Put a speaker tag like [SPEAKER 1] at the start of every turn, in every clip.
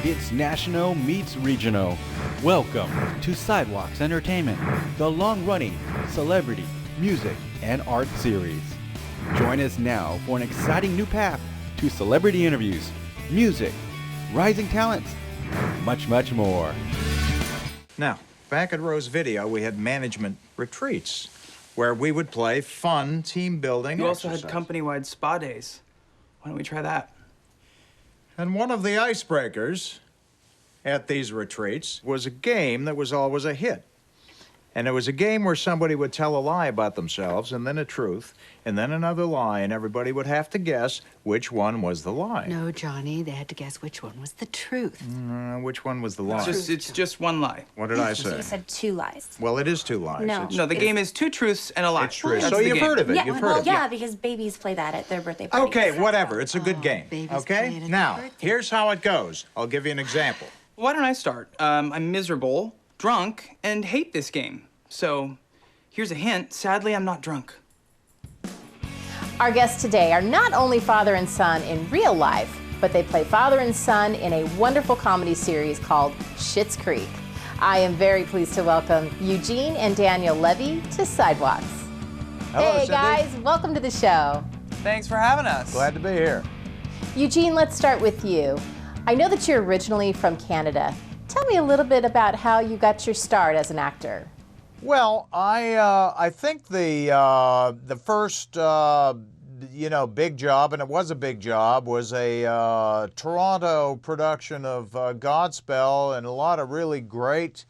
[SPEAKER 1] It's national meets regional. Welcome to Sidewalks Entertainment, the long-running celebrity, music, and art series. Join us now for an exciting new path to celebrity interviews, music, rising talents, and much, much more.
[SPEAKER 2] Now, back at Rose Video, we had management retreats where we would play fun team building
[SPEAKER 3] You also
[SPEAKER 2] exercises.
[SPEAKER 3] had company-wide spa days. Why don't we try that?
[SPEAKER 2] And one of the icebreakers at these retreats was a game that was always a hit. And it was a game where somebody would tell a lie about themselves, and then a truth, and then another lie, and everybody would have to guess which one was the lie.
[SPEAKER 4] No, Johnny, they had to guess which one was the truth.
[SPEAKER 2] Which one was the lie?
[SPEAKER 3] It's just one lie.
[SPEAKER 2] What did I say?
[SPEAKER 5] You said two lies.
[SPEAKER 2] Well, it is two lies.
[SPEAKER 5] No.
[SPEAKER 2] It's-
[SPEAKER 3] No, the game is two truths and a lie.
[SPEAKER 2] It's true.
[SPEAKER 3] That's
[SPEAKER 2] So
[SPEAKER 3] the
[SPEAKER 2] you've
[SPEAKER 3] game.
[SPEAKER 2] heard of it.
[SPEAKER 5] Yeah,
[SPEAKER 2] You've heard
[SPEAKER 5] well,
[SPEAKER 2] of it.
[SPEAKER 5] yeah, because babies play that at their birthday parties.
[SPEAKER 2] Okay, whatever. It's a good game.
[SPEAKER 4] babies
[SPEAKER 2] Okay?
[SPEAKER 4] play it at
[SPEAKER 2] Now,
[SPEAKER 4] their birthday.
[SPEAKER 2] here's how it goes. I'll give you an example.
[SPEAKER 3] Why don't I start? I'm miserable, drunk, and hate this game. So, here's a hint. Sadly, I'm not drunk.
[SPEAKER 6] Our guests today are not only father and son in real life, but they play father and son in a wonderful comedy series called Schitt's Creek. I am very pleased to welcome Eugene and Daniel Levy to Sidewalks.
[SPEAKER 2] Hello,
[SPEAKER 6] Hey
[SPEAKER 2] Cindy.
[SPEAKER 6] guys, welcome to the show.
[SPEAKER 3] Thanks for having us.
[SPEAKER 2] Glad to be here.
[SPEAKER 6] Eugene, let's start with you. I know that you're originally from Canada. Tell me a little bit about how you got your start as an actor.
[SPEAKER 7] Well, I think the first big job, and it was a big job, was a Toronto production of Godspell, and a lot of really great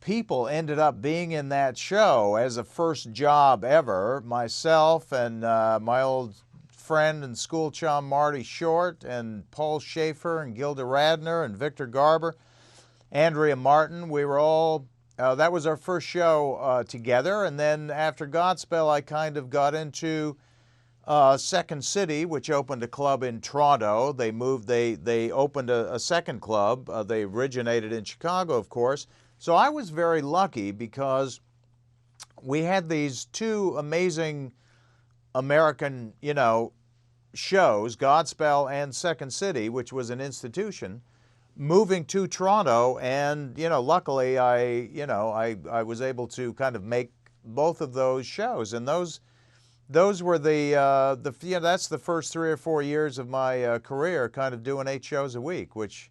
[SPEAKER 7] people ended up being in that show as a first job ever. Myself and my old friend and school chum Marty Short, and Paul Schaefer, and Gilda Radner, and Victor Garber, Andrea Martin. We were all that was our first show together, and then after Godspell, I kind of got into Second City, which opened a club in Toronto. They opened a second club. They originated in Chicago, of course. So I was very lucky because we had these two amazing American, shows, Godspell and Second City, which was an institution, moving to Toronto, and luckily I was able to kind of make both of those shows, and those were that's the first 3 or 4 years of my career, kind of doing 8 shows a week, which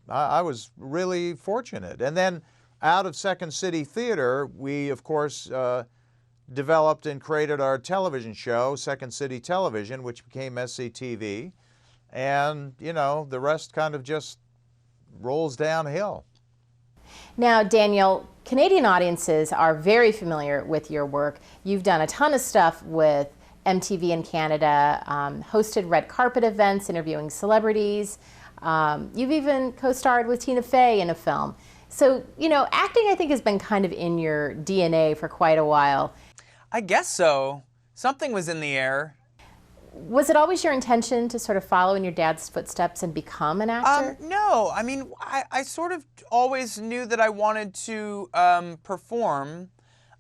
[SPEAKER 7] I was really fortunate. And then out of Second City Theater, we of course developed and created our television show, Second City Television, which became SCTV. And, the rest kind of just rolls downhill.
[SPEAKER 6] Now, Daniel, Canadian audiences are very familiar with your work. You've done a ton of stuff with MTV in Canada, hosted red carpet events, interviewing celebrities. You've even co-starred with Tina Fey in a film. So, acting, I think, has been kind of in your DNA for quite a while.
[SPEAKER 8] I guess so. Something was in the air.
[SPEAKER 6] Was it always your intention to sort of follow in your dad's footsteps and become an actor?
[SPEAKER 8] No, I mean, I sort of always knew that I wanted to perform.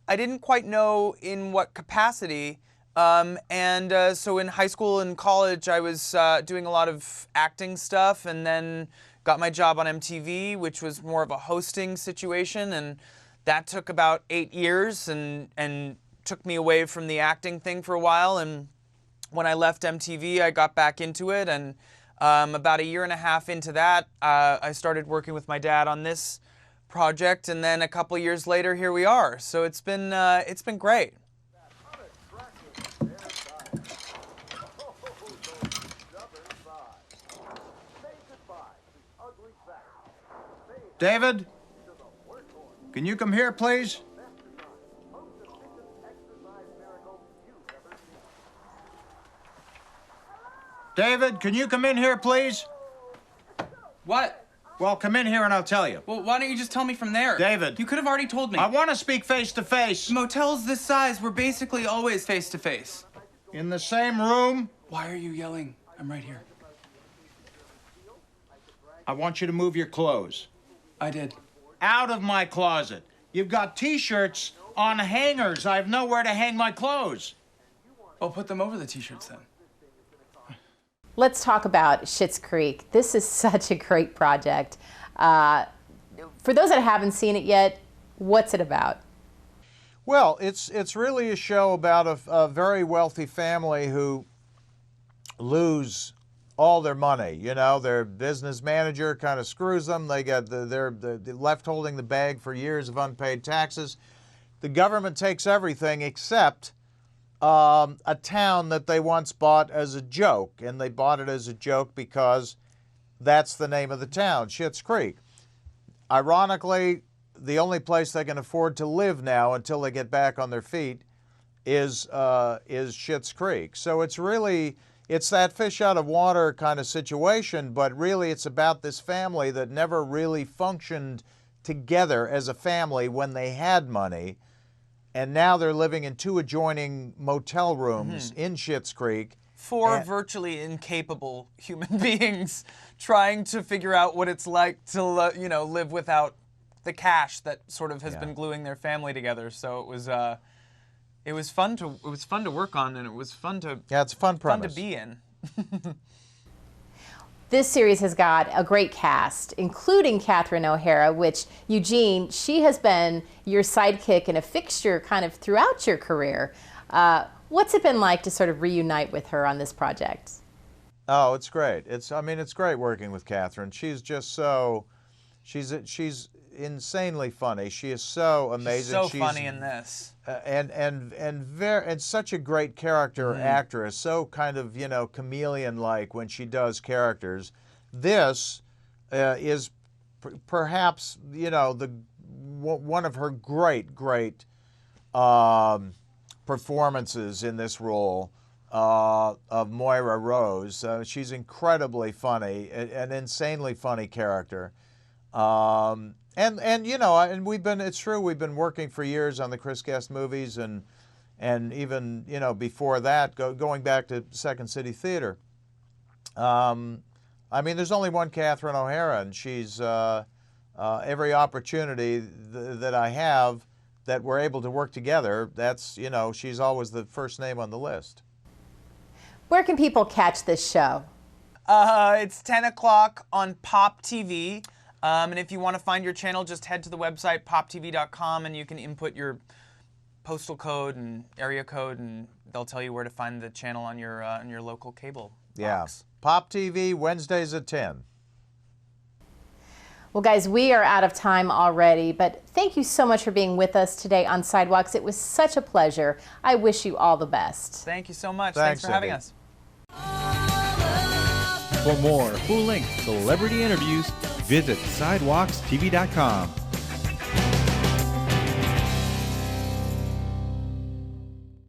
[SPEAKER 8] I didn't quite know in what capacity. So in high school and college, I was doing a lot of acting stuff, and then got my job on MTV, which was more of a hosting situation, and that took about 8 years and took me away from the acting thing for a while. And when I left MTV, I got back into it, and about 1.5 years into that, I started working with my dad on this project, and then a couple years later, here we are. So it's been great.
[SPEAKER 2] David, can you come here, please? David, can you come in here, please?
[SPEAKER 3] What?
[SPEAKER 2] Well, come in here and I'll tell you.
[SPEAKER 3] Well, why don't you just tell me from there?
[SPEAKER 2] David.
[SPEAKER 3] You could have already told me.
[SPEAKER 2] I want to speak face to face.
[SPEAKER 3] Motels this size, we're basically always face to face.
[SPEAKER 2] In the same room.
[SPEAKER 3] Why are you yelling? I'm right here.
[SPEAKER 2] I want you to move your clothes.
[SPEAKER 3] I did.
[SPEAKER 2] Out of my closet. You've got T-shirts on hangers. I have nowhere to hang my clothes.
[SPEAKER 3] I'll put them over the T-shirts then.
[SPEAKER 6] let's talk about Schitt's Creek. This is such a great project. For those that haven't seen it yet, what's it about?
[SPEAKER 7] Well, it's really a show about a very wealthy family who lose all their money. You know, their business manager kind of screws them. They get they're left holding the bag for years of unpaid taxes. The government takes everything except a town that they once bought as a joke, and they bought it as a joke because that's the name of the town, Schitt's Creek. Ironically, the only place they can afford to live now until they get back on their feet is Schitt's Creek. So it's that fish out of water kind of situation, but really it's about this family that never really functioned together as a family when they had money, and now they're living in 2 adjoining motel rooms in Schitt's Creek.
[SPEAKER 8] 4 virtually incapable human beings trying to figure out what it's like to live without the cash that sort of has been gluing their family together. So it was fun to work on, and it was fun to
[SPEAKER 7] it's a fun premise.
[SPEAKER 8] Fun to be in.
[SPEAKER 6] This series has got a great cast, including Katherine O'Hara, which, Eugene, she has been your sidekick and a fixture kind of throughout your career. What's it been like to sort of reunite with her on this project?
[SPEAKER 7] Oh, it's great. It's great working with Katherine. She's just she's insanely funny. She is so amazing.
[SPEAKER 8] She's funny in this.
[SPEAKER 7] And such a great character actress. So kind of, chameleon-like when she does characters. This is perhaps, one of her great performances in this role of Moira Rose. She's incredibly funny, an insanely funny character. And it's true, we've been working for years on the Chris Guest movies, and even, before that, going back to Second City Theater. There's only one Katherine O'Hara, and she's every opportunity that I have that we're able to work together, that's, she's always the first name on the list.
[SPEAKER 6] Where can people catch this show?
[SPEAKER 8] It's 10 o'clock on Pop TV. And if you want to find your channel, just head to the website, poptv.com, and you can input your postal code and area code, and they'll tell you where to find the channel on your local cable box.
[SPEAKER 7] Pop TV, Wednesdays at 10.
[SPEAKER 6] Well, guys, we are out of time already, but thank you so much for being with us today on Sidewalks. It was such a pleasure. I wish you all the best.
[SPEAKER 8] Thank you so much. Thanks for having us.
[SPEAKER 1] For more full-length celebrity interviews, visit sidewalkstv.com.